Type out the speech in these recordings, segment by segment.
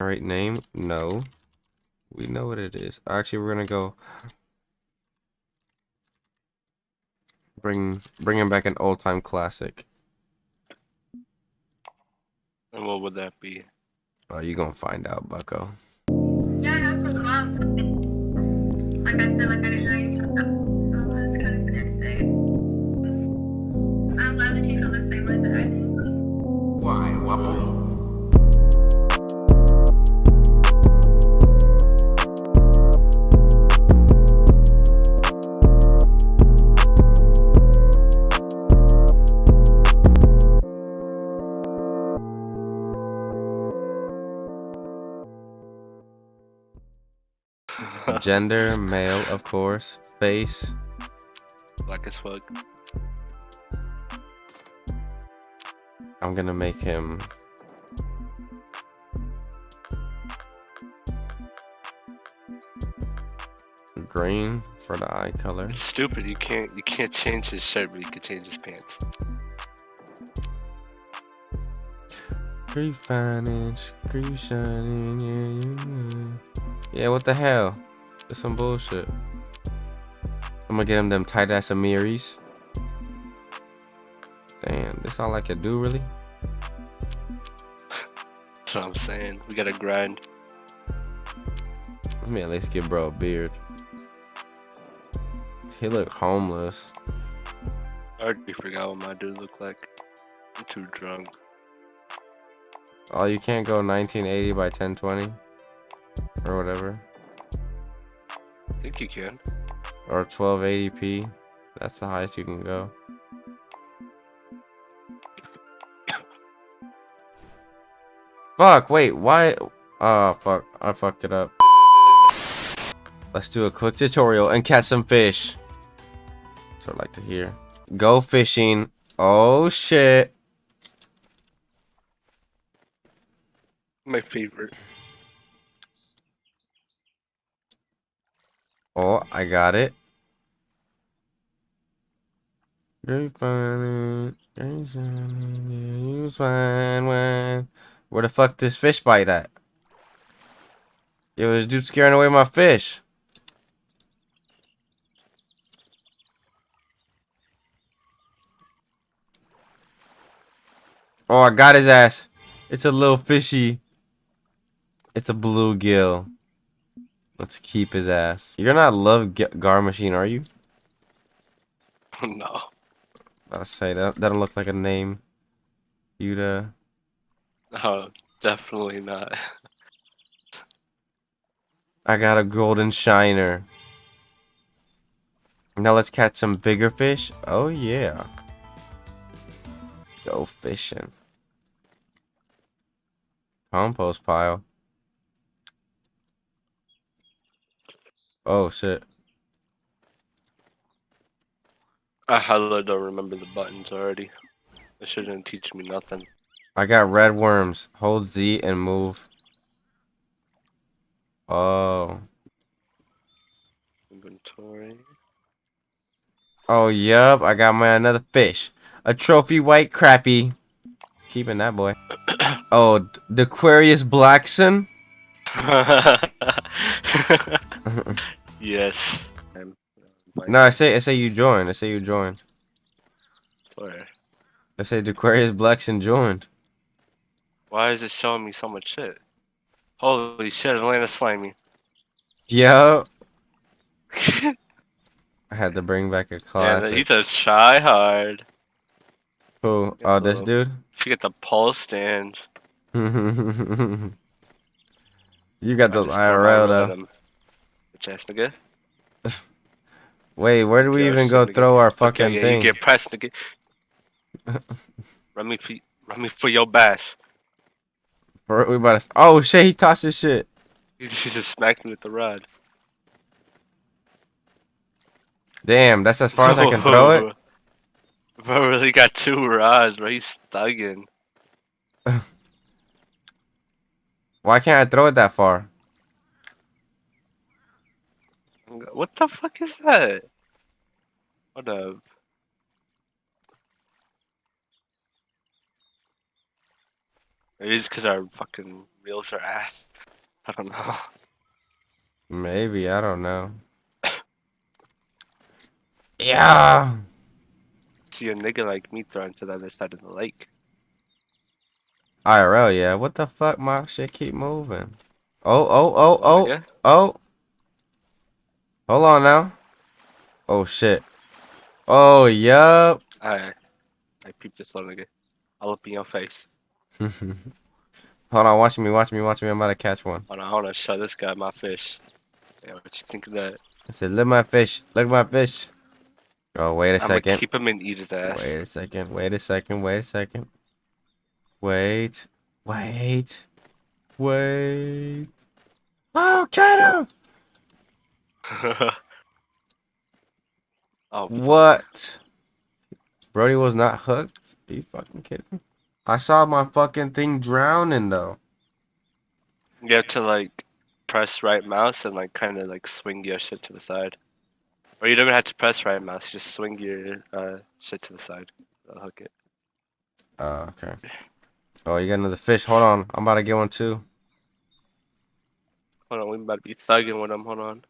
Alright, name? No. We know what it is. Actually, we're gonna go bring him back an old time classic. And what would that be? Oh, you gonna find out, Bucko. Yeah, I know from the moms. Like I said, like I didn't know anything. Oh, that's kind of scary to say. I'm glad that you feel the same way that I do. Why, Wappo? Gender, male, of course. Face. Black as fuck. I'm gonna make him green for the eye color. It's stupid. You can't change his shirt, but you can change his pants. Grief finance, grief shining, yeah, what the hell? That's some bullshit. I'm gonna get him them tight ass Amiris. Damn, this all I could do, really? That's what I'm saying. We gotta grind. Let me at least give bro a beard. He look homeless. I already forgot what my dude looked like. I'm too drunk. Oh, you can't go 1980 by 1020 or whatever, I think you can. or 1280p. That's the highest you can go. Fuck, wait, why? Oh, fuck, I fucked it up. Let's do a quick tutorial and catch some fish. That's what I like to hear. Go fishing. Oh, shit. My favorite. Oh, I got it. Very funny. Where the fuck this fish bite at? Yo, this dude scaring away my fish. Oh, I got his ass. It's a little fishy. It's a bluegill. Let's keep his ass. You're not Love Gar Machine, are you? No. I'll say that don't look like a name. You'd No, definitely not. I got a golden shiner. Now let's catch some bigger fish. Oh yeah. Go fishing. Compost pile. Oh shit. I hella don't remember the buttons already. It shouldn't teach me nothing. I got red worms. Hold Z and move. Oh. Inventory. Oh yup. I got my another fish. A trophy white crappie. Keeping that boy. Oh, the Aquarius Blackson. Yes. No, I say you joined. I say you joined. Where? I say the Aquarius Blackson joined. Why is it showing me so much shit? Holy shit, Atlanta Slimey. Yo. I had to bring back a Yeah, classic. he's a try hard. Who? Oh, this dude? You get the pole stands. You got I those just throw my IRL roll at though. him. Bitch ass nigga. Wait, where do we Okay, even so go nigga. throw our Okay, fucking yeah, thing? you get pressed, nigga. run me for your bass. We about to. Oh shit! He tossed his shit. He just smacked me with the rod. Damn, that's as far as I can throw it. Bro really got 2 rods, bro. He's thugging. Why can't I throw it that far? What the fuck is that? What up? Maybe it's because our fucking wheels are ass. I don't know. Maybe, I don't know. Yeah. See a nigga like me thrown to the other side of the lake. IRL, yeah. What the fuck? My shit keep moving. Oh, oh, oh, Oh, oh, nigga. oh. Hold on now. Oh, shit. Oh, yup. I peeped this little nigga. I'll look in your face. Hold on, watch me, watch me, watch me. I'm about to catch one. I wanna show this guy my fish. Yeah, what you think of that? I said, look my fish. Look my fish. Oh, wait a I'm gonna second. keep him and eat his ass. Wait a second. Wait a second. Wait a second. Wait. Wait. Wait. Oh, get him! Oh, fuck. What? Brody was not hooked? Are you fucking kidding me? I saw my fucking thing drowning, though. You have to like press right mouse and like kind of like swing your shit to the side. Or you don't even have to press right mouse, you just swing your shit to the side. I'll hook it. Oh, okay. Oh, you got another fish. Hold on. I'm about to get one, too. Hold on, we about to be thugging with him. Hold on.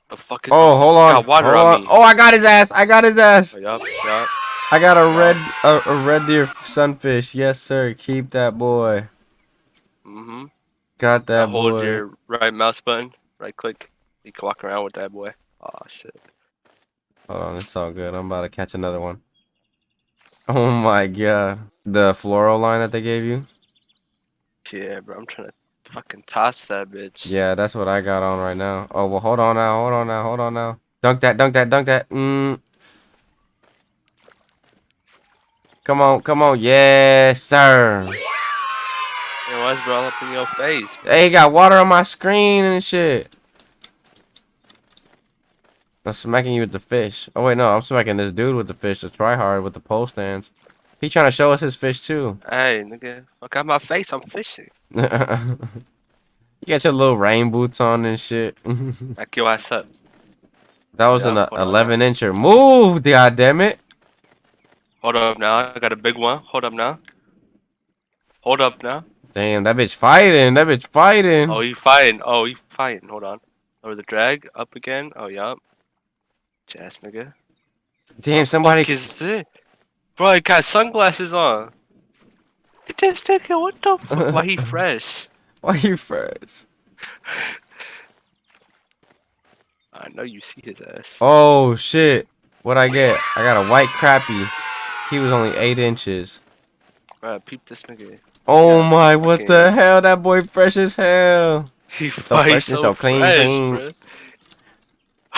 The fuck is Oh, hold on. got water Hold on on. me. Oh, I got his ass. I got his ass. Yup, yup. I got a red deer sunfish. Yes, sir. Keep that boy. Mm-hmm. Got Now that hold boy. your right mouse button, right click. You can walk around with that boy. Oh shit. Hold on, it's all good. I'm about to catch another one. Oh my god. The floral line that they gave you? Yeah, bro, I'm trying to fucking toss that bitch. Yeah, that's what I got on right now. Oh, well, hold on now. Hold on now. Hold on now. Dunk that, dunk that, dunk that. Come on, come on. Yes, sir. Man, why is bro all up in your face, bro? Hey, got water on my screen and shit. I'm smacking you with the fish. Oh, wait, no. I'm smacking this dude with the fish to try hard with the pole stands. He trying to show us his fish, too. Hey, nigga, fuck out my face, I'm fishing. You got your little rain boots on and shit. Back your ass up. That was Yup, an hold on 11 now. incher. Move, god damn it. Hold up now, I got a big one. Hold up now. Hold up now. Damn, that bitch fighting. That bitch fighting. Oh, he fighting. Oh, he fighting. Hold on. Lower the drag. Up again. Oh, yup. Ass nigga. Damn, The somebody. fuck is this? Bro, he got sunglasses on. This nigga, what the fuck? Why he fresh? Why you fresh? I know you see his ass. Oh, shit. What I get? I got a white crappie. He was only 8 inches. Bro, peep this nigga. Oh Yeah, my, what the fucking- hell? That boy fresh as hell. He So fights fresh and so so clean, fresh, clean. bro.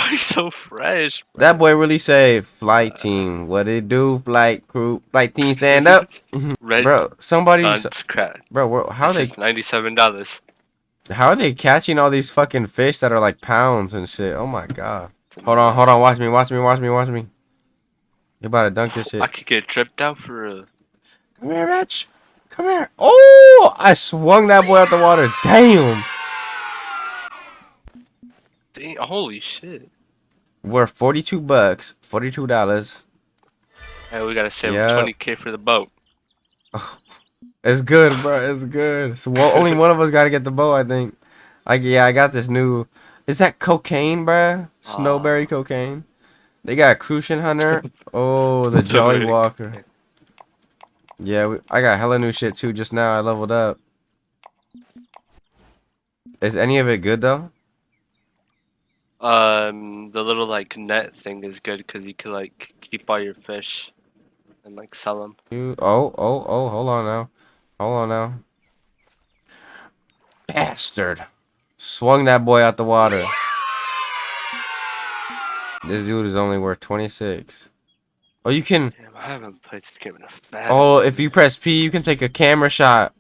He's so fresh, bro. That boy really say flight team. What it do? Flight crew. Flight team stand up. Red Bro, somebody. Dunce crap. Bro, how This they. is $97. How are they catching all these fucking fish that are like pounds and shit? Oh my god. Hold on, hold on. Watch me, watch me, watch me, watch me. You about to dunk this shit. I could get tripped out for real. Come here, bitch. Come here. Oh, I swung that boy out the water. Damn. Dang, holy shit. We're 42 bucks. $42. Hey, we gotta save Yep. 20K for the boat. It's good, bro. It's good. So only one of us got to get the bow, I think. Yeah, I got this new. Is that cocaine, bruh? Snowberry cocaine. They got Crucian Hunter. Oh, the Jolly Walker. Yeah, I got hella new shit too. Just now, I leveled up. Is any of it good though? The little like net thing is good because you can like keep all your fish and like sell them. Oh, hold on now. Hold on now. Bastard. Swung that boy out the water. This dude is only worth 26. Oh, you can. Damn, I haven't played this game in a fat. Oh, if you press P, you can take a camera shot.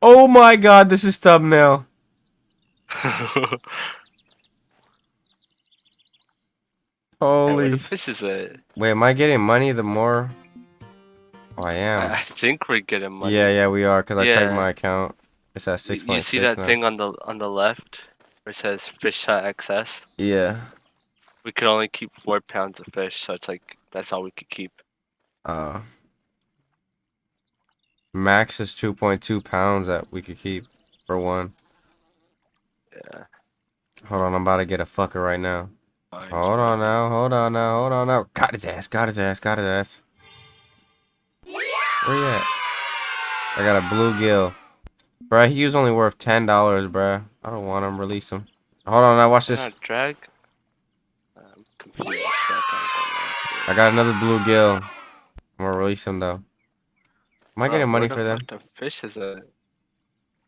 Oh my god, this is thumbnail. Hey, where Holy. the fish is at? Wait, am I getting money the more? Oh, I I am. think we're getting money. Yeah, we are, because I checked Yeah. my account. It's at 6.6 You see that now. thing on the left where it says fish shot excess? Yeah. We could only keep 4 pounds of fish, so it's like that's all we could keep. Max is 2.2 pounds that we could keep for one. Yeah. Hold on, I'm about to get a fucker right now. Fine, Hold on now, hold on now, hold on now. Got his ass, got his ass, got his ass. Where you at? I got a bluegill. Bruh, he was only worth $10, bruh. I don't want him, release him. Hold on, now watch Why this. not drag? I'm confused. I got another bluegill. I'm gonna release him though. Am I getting money Where for the them? fuck the fish is at?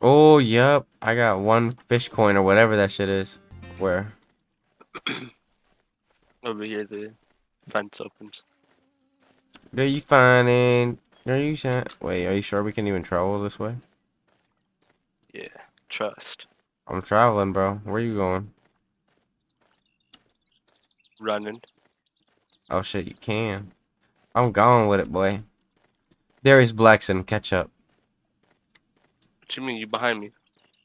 Oh, yep. I got one fish coin or whatever that shit is. Where? Over here, the fence opens. Are you finding? Are you sure? Wait, are you sure we can even travel this way? Yeah, trust. I'm traveling, bro. Where you going? Running. Oh shit, you can. I'm going with it, boy. Darius Blackson, catch up. What you mean? You behind me?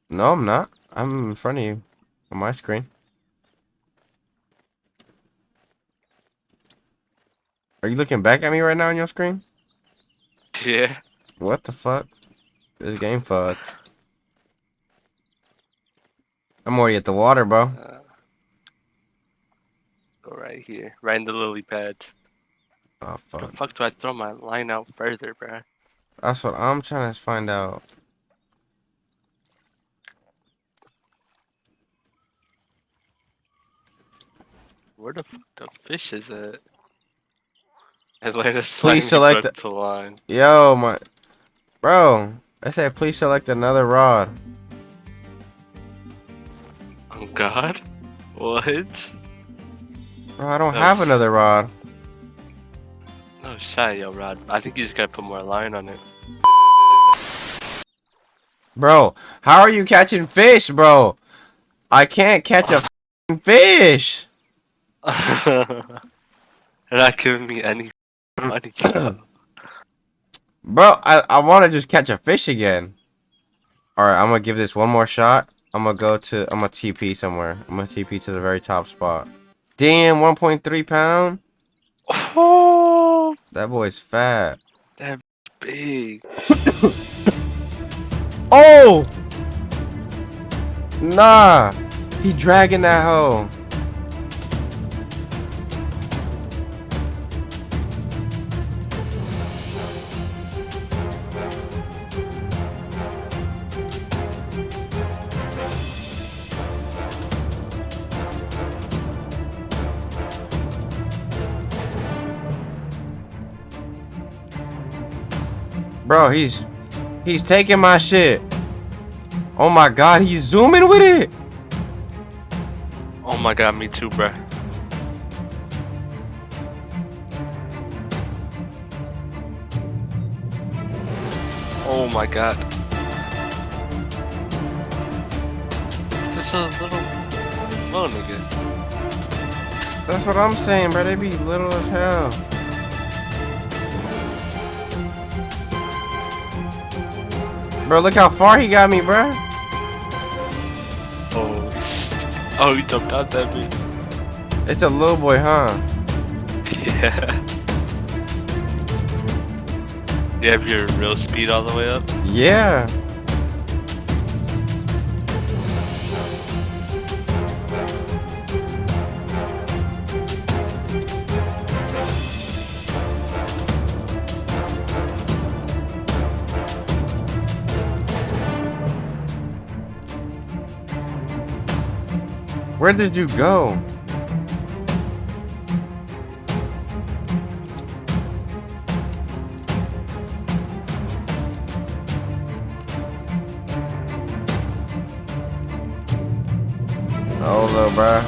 No, I'm not. I'm in front of you on my screen. Are you looking back at me right now on your screen? Yeah. What the fuck? This game fucked. I'm already at the water, bro. Go right here. Right in the lily pads. Oh The fuck. fuck do I throw my line out further, bruh? That's what I'm trying to find out. Where the fuck the fish is at? As like a Please slimy select broke the line. Yo, my bro. I said please select another rod. Oh god? What? Bro, I don't No, have another rod. No shot, yo, Rod. I think you just gotta put more line on it. Bro, how are you catching fish, bro? I can't catch a f***ing fish. They're not giving me any money, bro. Bro, I want to just catch a fish again. Alright, I'm going to give this one more shot. I'm going to TP somewhere. I'm going to TP to the very top spot. Damn, 1.3 pound? Oh, That boy's fat. that big. Oh! Nah. He dragging that hoe. Bro, he's taking my shit. Oh my god, he's zooming with it. Oh my god, me too, bruh. Oh my god. It's a little oh nigga. That's what I'm saying, bro. They be little as hell. Bro, look how far he got me, bro. Oh, he jumped out that bitch. It's a little boy, huh? Yeah. You have your real speed all the way up? Yeah. Where did you go? Oh, little bruh.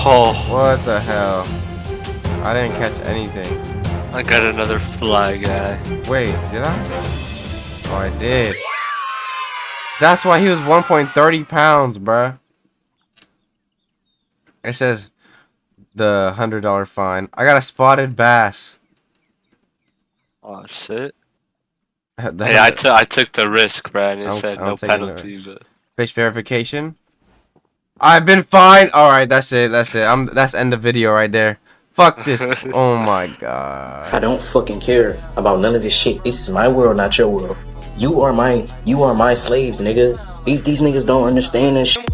Oh, What the hell? I didn't catch anything. I got another fly guy. Wait, did I? Oh, I did. That's why he was 1.30 pounds, bruh. It says the $100 fine. I got a spotted bass. Oh shit. Hey, I took the risk, bro, and it said I'm no taking the penalty, risk. but Fish verification. I've been fined. All right, that's it. That's it. That's end the video right there. Fuck this. Oh my god. I don't fucking care about none of this shit. This is my world, not your world. You are my slaves, nigga. These niggas don't understand this shit.